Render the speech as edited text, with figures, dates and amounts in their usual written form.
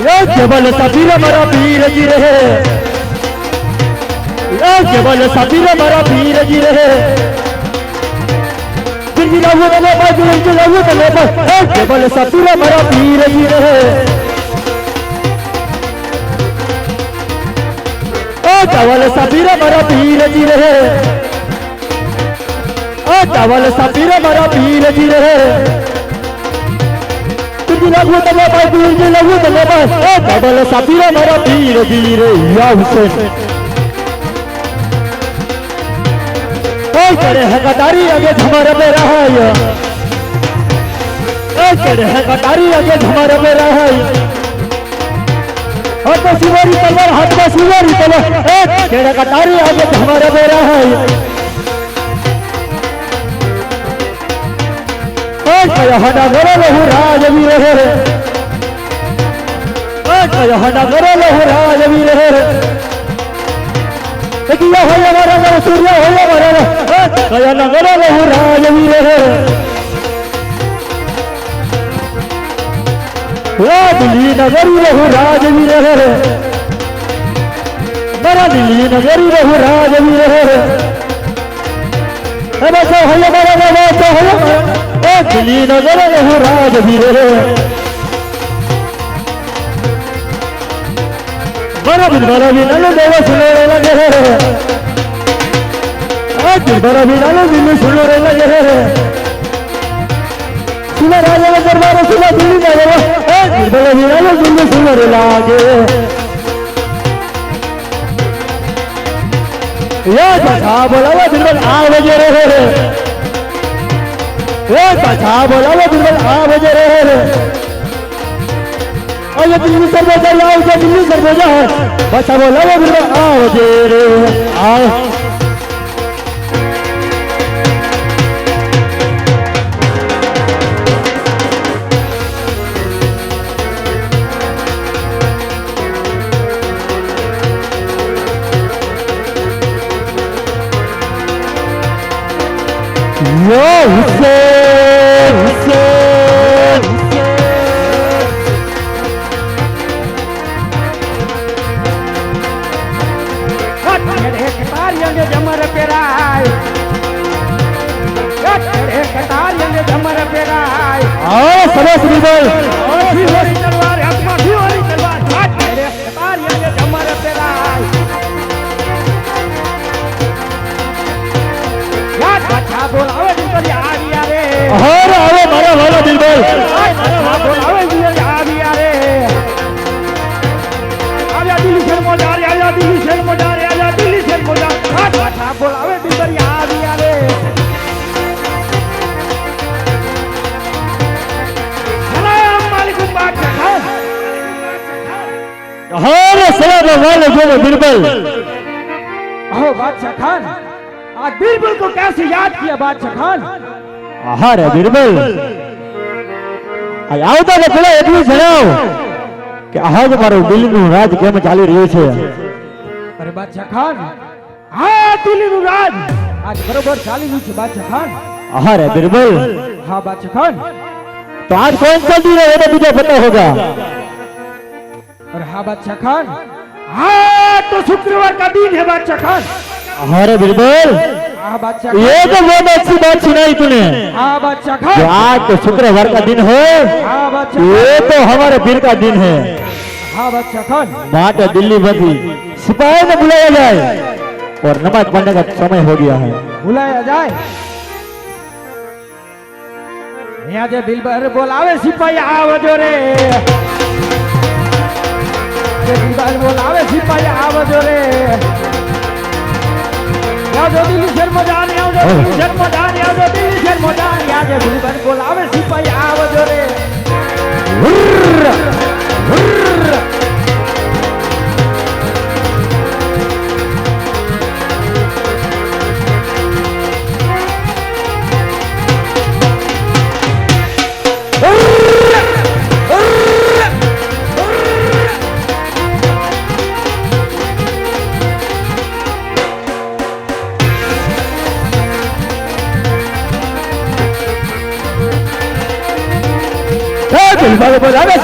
ये केवल सफीर मरा पीर जी रहे, ये केवल सफीर मरा पीर जी रहे। गिरगिरावो तले पर गिरगिरावो तले पर, ये केवल सफीर मरा पीर जी रहे। ओ केवल सफीर मरा पीर जी रहे, ओ केवल सफीर मरा पीर जी रहे। लगू तले पर गिरगी लगू तले पर, ओ केवल सफीर मरा पीर जी रे या हुसैन। ओ करे है कटारी आगे झमर में रहाय, ओ करे है कटारी आगे झमर में रहाय। हाथ में सिवारी तलवार, हाथ में सिवारी तलवार, ओ करे कटारी आगे झमर में रहाय। हना गरो लहू राजवीर है, हना गरो लहू राजवीर है। किया हो मरा सूर्य हो मरा, कया नगर लहू राजवीर है। दिल्ली नगरी लहू राजवीर है, मेरा दिल्ली नगरी लहू राजवीर है। बस हो मरा दिल्ली नगर लहू राजवीर है। बड़ा बिलबरा भी नल देव सुनोरे लगे है, बिलबरा भी नल दिल सुनोरे लगे है। सुना राजा का दरबार सुना दिल्ली नगर, बिलबरा भी नल दिल सुनोरे लागे। ये कथा बोलावा बिलबल आवजे रहे, ये कथा बोलावा बिलबल आवजे रहे। और ये दिल्ली सरबजा लाओ, ये दिल्ली सरबजा है, बच्चा बोलावा बिलबल आवजे रे आओ। यो हुसैन हुसैन हुसैन जमर पेराय, जमर पेराय। आओ सरस बिलबल, तलवार हाथ में फिवारी तलवार, जमर पेराय। अच्छा बोलावे बिलबल आविया रे, और आवे मारा वाला बिलबल, अच्छा बोलावे बिलबल आविया रे। आजा दिल्ली से मोजारे, आजा दिल्ली से मोजारे, आजा दिल्ली से मोजारे। अच्छा बोलावे बिलबल आविया रे। सलाम वालेकुम बादशाह खान। हाँ सलाम वालेकुम बिलबल। ओ बादशाह खान, आज बिरबल को कैसे याद किया बादशाह खान? रे बिरबल, આવતા ને પેલા એટલું જણાવ કે આજ મારો દિલ્હીનું રાજ કેમ ચાલી રહ્યું છે? અરે બાદશાહ ખાન, હા દિલ્હીનું રાજ આજ બરોબર ચાલી રહ્યું છે બાદશાહ ખાન। રે बिरबल, हाँ बादशाह खान, तो आज कौन सा दिन है ये मुझे पता होगा। अरे हाँ बादशाह खान, हाँ तो शुक्रवार का दिन है बादशाह खान। अरे बिरबल, ये तो बहुत अच्छी बात सुनाई तूने। हाँ बादशाह खान, आज तो शुक्रवार का दिन है, ये तो हमारे पीर का दिन है। हाँ बादशाह खान, माता दिल्ली बंदी सिपाही ने बुलाया जाए और नमाज पढ़ने का समय हो गया है। बुलाया जाए यहाँ जे बिलबर बोलावे सिपाही आवजो रे, बिलबर बोलावे सिपाही आवजो रे। आजो दिल्ली शर्म जाने, आजो दिल्ली शर्म जाने, आजो दिल्ली शर्म जाने। आजे बिलबर बोलावे सिपाही आवजो रे। हुर्र हुर्र बिलबर बोलावे